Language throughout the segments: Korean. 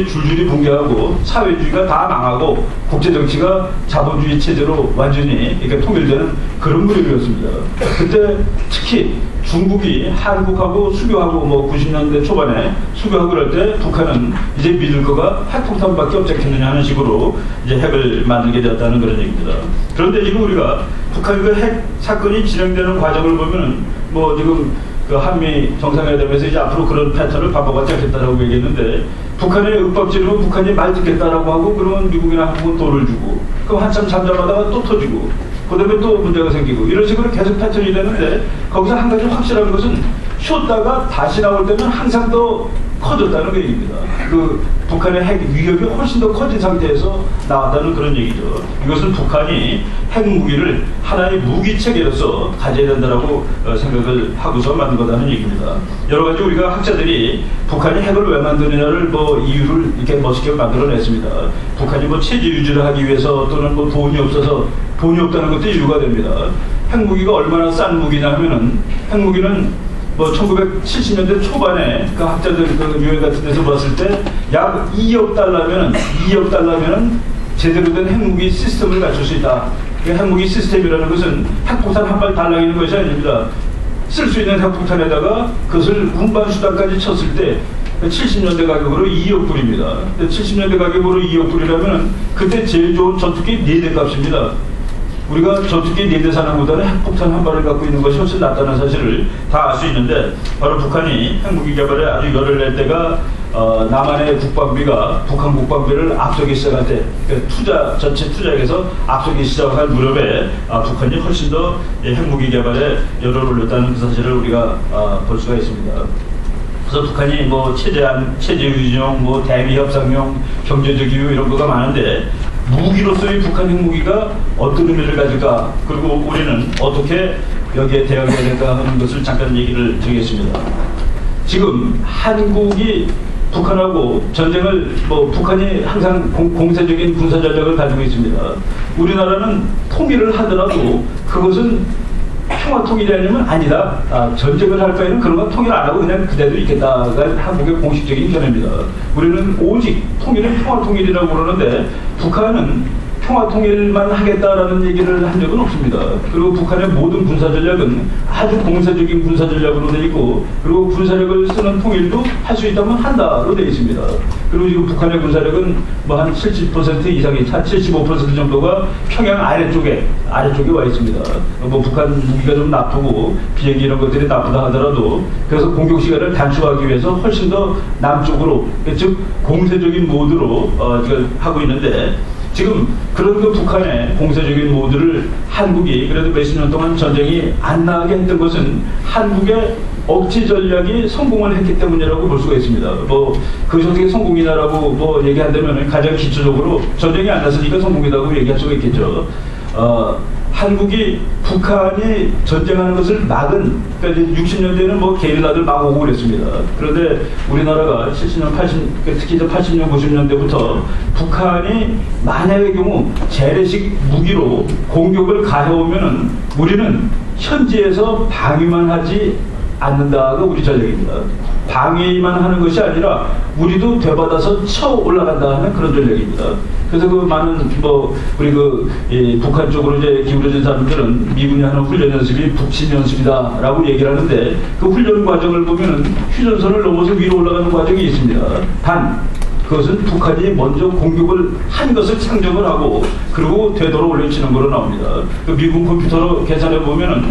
줄줄이 붕괴하고 사회주의가 다 망하고 국제정치가 자본주의 체제로 완전히 이렇게 통일되는 그런 무렵이었습니다. 그때 특히 중국이 한국하고 수교하고 뭐 90년대 초반에 수교하고 그럴 때 북한은 이제 믿을 거가 핵폭탄밖에 없겠느냐 하는 식으로 이제 핵을 만들게 되었다는 그런 얘기입니다. 그런데 지금 우리가 북한 그 핵 사건이 진행되는 과정을 보면은 뭐 지금 그 한미 정상회담에서 이제 앞으로 그런 패턴을 반복하지 않겠다라고 얘기했는데 북한의 윽박지르면 북한이 말 듣겠다라고 하고 그러면 미국이나 한국은 돈을 주고 그럼 한참 잠잠하다가 또 터지고 그 다음에 또 문제가 생기고 이런 식으로 계속 패턴이 되는데 거기서 한 가지 확실한 것은 쉬었다가 다시 나올 때는 항상 더 커졌다는 그 얘기입니다. 그 북한의 핵 위협이 훨씬 더 커진 상태에서 나왔다는 그런 얘기죠. 이것은 북한이 핵무기를 하나의 무기체계로서 가져야 된다라고 생각을 하고서 만든 거라는 얘기입니다. 여러 가지 우리가 학자들이 북한이 핵을 왜 만드느냐를 뭐 이유를 이렇게 멋있게 만들어냈습니다. 북한이 뭐 체제 유지를 하기 위해서 또는 뭐 돈이 없어서 돈이 없다는 것도 이유가 됩니다. 핵무기가 얼마나 싼 무기냐 하면은 핵무기는 뭐 1970년대 초반에 그 학자들 그 유엔 같은 데서 봤을 때 약 2억 달러면은 제대로 된 핵무기 시스템을 갖출 수 있다. 핵무기 시스템이라는 것은 핵폭탄 한 발 달라기는 것이 아닙니다. 쓸 수 있는 핵폭탄에다가 그것을 운반 수단까지 쳤을 때 70년대 가격으로 2억 불입니다. 70년대 가격으로 2억 불이라면 그때 제일 좋은 전투기 4대 값입니다. 우리가 전투기 4대 사는보다는 핵폭탄 한 발을 갖고 있는 것이 훨씬 낫다는 사실을 다 알 수 있는데 바로 북한이 핵무기 개발에 아주 열을 낼 때가 남한의 국방비가 북한 국방비를 앞서기 시작할 때 전체 투자액에서 앞서기 시작할 무렵에 북한이 훨씬 더 핵무기 개발에 열을 올렸다는 그 사실을 우리가 볼 수가 있습니다. 그래서 북한이 뭐 체제 유지용, 뭐 대미 협상용, 경제적 이유 이런 거가 많은데 무기로서의 북한 핵무기가 어떤 의미를 가질까 그리고 우리는 어떻게 여기에 대응해야 될까 하는 것을 잠깐 얘기를 드리겠습니다. 지금 한국이 북한하고 전쟁을 뭐 북한이 항상 공세적인 군사 전략을 가지고 있습니다. 우리나라는 통일을 하더라도 그것은 평화 통일이 아니면 아니다. 전쟁을 할 바에는 그런 건 통일 안 하고 그냥 그대로 있겠다가 한국의 공식적인 견해입니다. 우리는 오직 통일은 평화 통일이라고 그러는데 북한은 평화 통일만 하겠다라는 얘기를 한 적은 없습니다. 그리고 북한의 모든 군사 전략은 아주 공세적인 군사 전략으로 되어 있고 그리고 군사력을 쓰는 통일도 할 수 있다면 한다로 되어 있습니다. 그리고 지금 북한의 군사력은 뭐 한 70% 이상이 한 75% 정도가 평양 아래쪽에 와 있습니다. 뭐 북한 무기가 좀 나쁘고 비행기 이런 것들이 나쁘다 하더라도 그래서 공격 시간을 단축하기 위해서 훨씬 더 남쪽으로 즉 공세적인 모드로 하고 있는데 지금 그런 그 북한의 공세적인 모드를 한국이 그래도 몇십 년 동안 전쟁이 안 나게 했던 것은 한국의 억지 전략이 성공을 했기 때문이라고 볼 수가 있습니다. 뭐 그것이 어떻게 성공이냐라고 뭐 얘기한다면 가장 기초적으로 전쟁이 안 났으니까 성공이라고 얘기할 수가 있겠죠. 한국이 북한이 전쟁하는 것을 막은 그러니까 60년대에는 뭐 게릴라들 막 오고 그랬습니다. 그런데 우리나라가 70년, 80, 특히 80년, 90년대부터 북한이 만약의 경우 재래식 무기로 공격을 가해오면은 우리는 현지에서 방위만 하지 않는다가 우리 전략입니다. 방위만 하는 것이 아니라 우리도 되받아서 쳐 올라간다 하는 그런 전략입니다. 그래서 그 많은 뭐 우리 북한 쪽으로 이제 기울어진 사람들은 미군이 하는 훈련 연습이 북침 연습이다라고 얘기를 하는데 그 훈련 과정을 보면은 휴전선을 넘어서 위로 올라가는 과정이 있습니다. 단 그것은 북한이 먼저 공격을 한 것을 창정을 하고 그리고 되돌아 올려치는 거로 나옵니다. 그 미군 컴퓨터로 계산해 보면은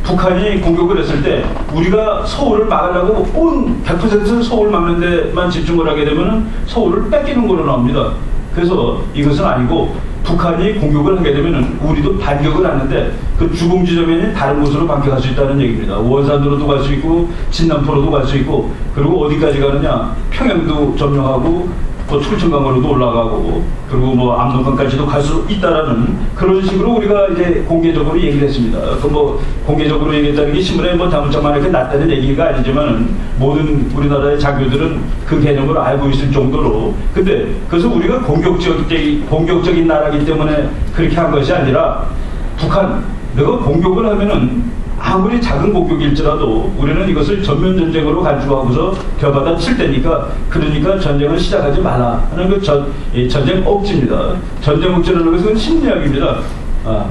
북한이 공격을 했을 때 우리가 서울을 막으려고 온 100% 서울 막는 데만 집중을 하게 되면 서울을 뺏기는 거로 나옵니다. 그래서 이것은 아니고 북한이 공격을 하게 되면 우리도 반격을 하는데 그 주공 지점에는 다른 곳으로 반격할 수 있다는 얘기입니다. 원산으로도 갈 수 있고 진남포로도 갈 수 있고 그리고 어디까지 가느냐 평양도 점령하고 또 철천강으로도 올라가고 그리고 뭐 압록강까지도 갈 수 있다라는 그런 식으로 우리가 이제 공개적으로 얘기를 했습니다. 그 뭐 공개적으로 얘기했다는 게 신문에 뭐 다문짝만 이렇게 났다는 얘기가 아니지만은 모든 우리나라의 장교들은 그 개념을 알고 있을 정도로 근데 그래서 우리가 공격적인 나라이기 때문에 그렇게 한 것이 아니라 북한 내가 공격을 하면은 아무리 작은 공격일지라도 우리는 이것을 전면 전쟁으로 간주하고서 겨받아 칠 때니까 그러니까 전쟁을 시작하지 말라 하는 그 전쟁 억지입니다. 전쟁 억지라는 것은 심리학입니다.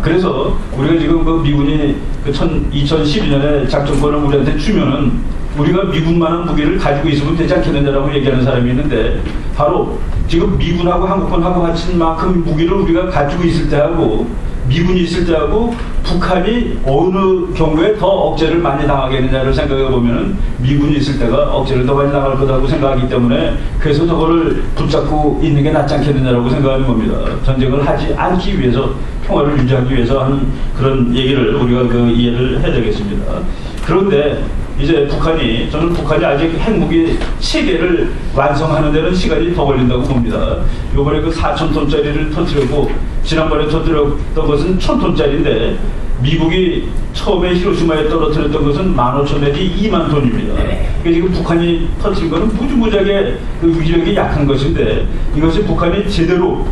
그래서 우리가 지금 그 미군이 그 2012년에 작전권을 우리한테 주면은 우리가 미군만한 무기를 가지고 있으면 되지 않겠느냐라고 얘기하는 사람이 있는데 바로 지금 미군하고 한국군하고 합친 만큼 무기를 우리가 가지고 있을 때하고 미군이 있을 때하고 북한이 어느 경우에 더 억제를 많이 당하겠느냐를 생각해 보면은 미군이 있을 때가 억제를 더 많이 당할 거라고 생각하기 때문에 그래서 저거를 붙잡고 있는 게 낫지 않겠느냐라고 생각하는 겁니다. 전쟁을 하지 않기 위해서 평화를 유지하기 위해서 하는 그런 얘기를 우리가 이해를 해야 되겠습니다. 그런데 이제 저는 북한이 아직 핵무기 체계를 완성하는 데는 시간이 더 걸린다고 봅니다. 요번에 그 4,000톤짜리를 터뜨렸고, 지난번에 터뜨렸던 것은 1,000톤짜리인데, 미국이 처음에 히로시마에 떨어뜨렸던 것은 15,000 내지 2만 톤입니다. 그러니까 지금 북한이 터뜨린 것은 무지무지하게 그 위력이 약한 것인데, 이것이 북한이 제대로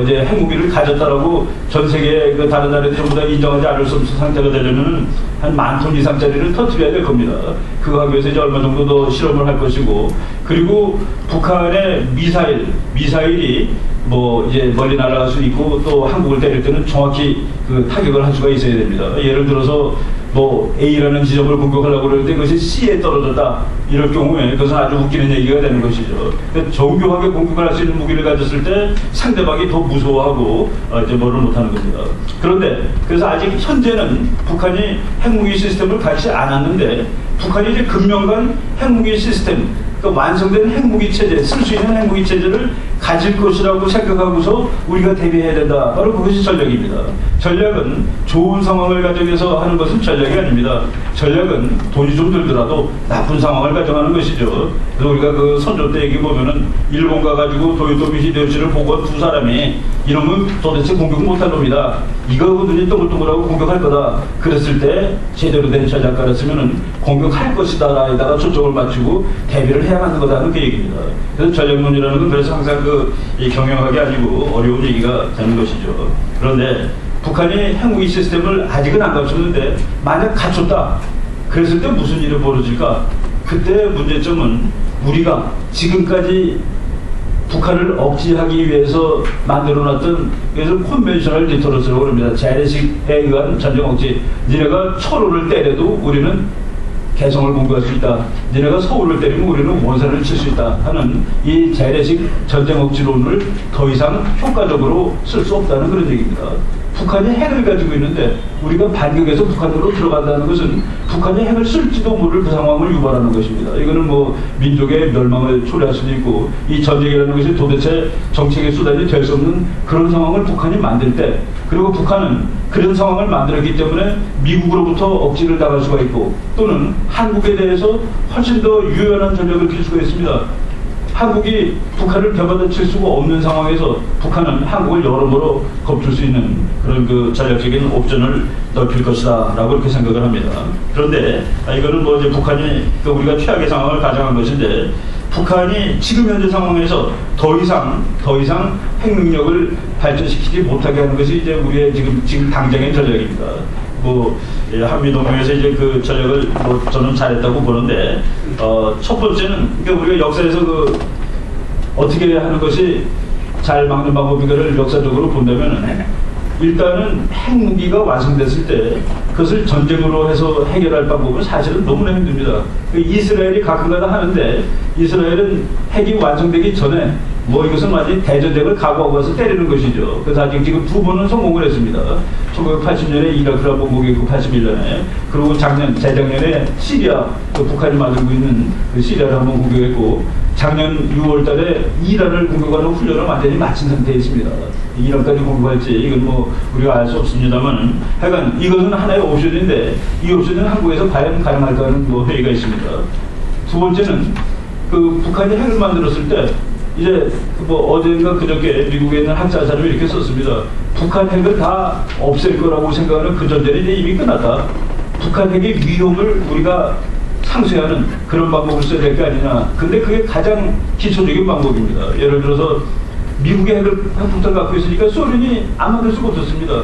이제 핵무기를 가졌다라고 전 세계 그 다른 나라들이 전부 다 인정하지 않을 수 없는 상태가 되려면 한 10,000톤 이상짜리를 터뜨려야 될 겁니다. 그거 하기 위해서 이제 얼마 정도 더 실험을 할 것이고, 그리고 북한의 미사일이 뭐 이제 멀리 날아갈 수 있고 또 한국을 때릴 때는 정확히 그 타격을 할 수가 있어야 됩니다. 예를 들어서 뭐 A라는 지점을 공격하려고 그러는데 그것이 C에 떨어졌다 이럴 경우에 그것은 아주 웃기는 얘기가 되는 것이죠. 그러니까 정교하게 공격을 할 수 있는 무기를 가졌을 때 상대방이 더 무서워하고 이제 뭐를 못하는 겁니다. 그런데 그래서 아직 현재는 북한이 핵무기 시스템을 갖지 않았는데 북한이 이제 금명간 핵무기 시스템 그러니까 완성된 핵무기 체제, 쓸 수 있는 핵무기 체제를 가질 것이라고 생각하고서 우리가 대비해야 된다. 바로 그것이 전략입니다. 전략은 좋은 상황을 가정해서 하는 것은 전략이 아닙니다. 전략은 돈이 좀 들더라도 나쁜 상황을 가정하는 것이죠. 그래서 우리가 그 선조 때 얘기 보면은 일본 가가지고 도요토미 히데요시를 보고 두 사람이 이놈은 도대체 공격 못할 놈이다. 이거 눈이 동글동글하고 공격할 거다. 그랬을 때 제대로 된 전략가였으면은 공격할 것이다 라에다가 초점을 맞추고 대비를 해야 하는 거다는 그 얘기입니다. 그래서 전략론이라는 건 그래서 항상 이 경영학이 아니고 어려운 얘기가 되는 것이죠. 그런데 북한이 핵무기 시스템을 아직은 안 갖췄는데 만약 갖췄다. 그랬을 때 무슨 일이 벌어질까? 그때 문제점은 우리가 지금까지 북한을 억제하기 위해서 만들어놨던 그래서 컨벤셔널 디터런스라고 합니다. 재래식에 의한 전쟁 억제. 니네가 철호를 때려도 우리는 개성을 공부할 수 있다. 니네가 서울을 때리면 우리는 원산을 칠 수 있다 하는 이 재래식 전쟁 억지론을 더 이상 효과적으로 쓸 수 없다는 그런 얘기입니다. 북한이 핵을 가지고 있는데 우리가 반격해서 북한으로 들어간다는 것은 북한이 핵을 쓸지도 모를 그 상황을 유발하는 것입니다. 이거는 뭐 민족의 멸망을 초래할 수도 있고 이 전쟁이라는 것이 도대체 정책의 수단이 될 수 없는 그런 상황을 북한이 만들 때 그리고 북한은 그런 상황을 만들었기 때문에 미국으로부터 억지를 당할 수가 있고 또는 한국에 대해서 훨씬 더 유연한 전략을 펼 수가 있습니다. 한국이 북한을 벼받아 칠 수가 없는 상황에서 북한은 한국을 여러모로 겁줄 수 있는 그런 그 전략적인 옵션을 넓힐 것이다 라고 이렇게 생각을 합니다. 그런데 이거는 뭐 이제 북한이 우리가 최악의 상황을 가정한 것인데 북한이 지금 현재 상황에서 더 이상 핵 능력을 발전시키지 못하게 하는 것이 이제 우리의 지금 당장의 전략입니다. 뭐 한미동맹에서 이제 그 전략을 뭐 저는 잘했다고 보는데 첫 번째는 그러니까 우리가 역사에서 어떻게 하는 것이 잘 막는 방법인가를 역사적으로 본다면 일단은 핵무기가 완성됐을 때 그것을 전쟁으로 해서 해결할 방법은 사실은 너무나 힘듭니다. 이스라엘이 가끔가다 하는데 이스라엘은 핵이 완성되기 전에 뭐 이것은 완전히 대전쟁을 각오하고 와서 때리는 것이죠. 그래서 아직 지금 두 번은 성공을 했습니다. 1980년에 이라크를 한번 공격했고 81년에 그리고 재작년에 시리아 북한이 만들고 있는 그 시리아를 한번 공격했고 작년 6월 달에 이란을 공격하는 훈련을 완전히 마친 상태에 있습니다. 이란까지 공격할지 이건 뭐 우리가 알 수 없습니다만 하여간 이것은 하나의 옵션인데 이 옵션은 한국에서 과연 가능할까 하는 뭐 회의가 있습니다. 두 번째는 그 북한이 핵을 만들었을 때 이제 뭐 어젠가 그저께 미국에 있는 학자 사람이 이렇게 썼습니다. 북한 핵을 다 없앨 거라고 생각하는 그 전제는 이제 이미 끝났다. 북한 핵의 위험을 우리가 상쇄하는 그런 방법을 써야 될 게 아니냐. 근데 그게 가장 기초적인 방법입니다. 예를 들어서 미국의 핵폭탄을 갖고 있으니까 소련이 안 만들 수가 없었습니다.